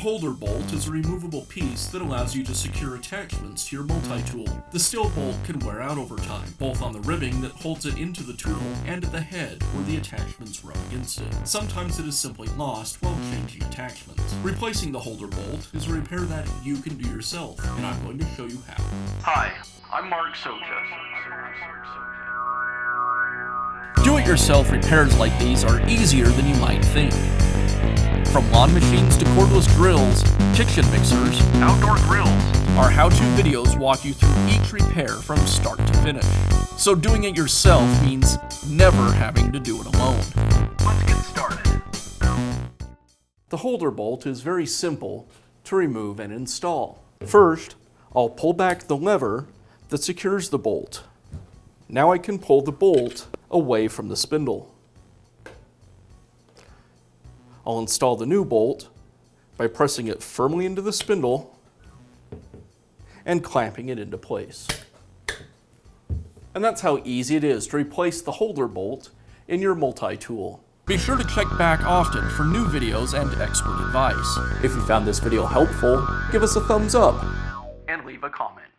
holder bolt is a removable piece that allows you to secure attachments to your multi-tool. The steel bolt can wear out over time, both on the ribbing that holds it into the tool and at the head where the attachments rub against it. Sometimes it is simply lost while changing attachments. Replacing the holder bolt is a repair that you can do yourself, and I'm going to show you how. Hi, I'm Mark Socha. Do-it-yourself repairs like these are easier than you might think. From lawn machines to cordless grills, kitchen mixers, Outdoor grills. our how-to videos walk you through each repair from start to finish. So doing it yourself means never having to do it alone. Let's get started. The holder bolt is very simple to remove and install. First, I'll pull back the lever that secures the bolt. Now I can pull the bolt away from the spindle. I'll install the new bolt by pressing it firmly into the spindle and clamping it into place. And that's how easy it is to replace the holder bolt in your multi-tool. Be sure to check back often for new videos and expert advice. If you found this video helpful, give us a thumbs up And leave a comment.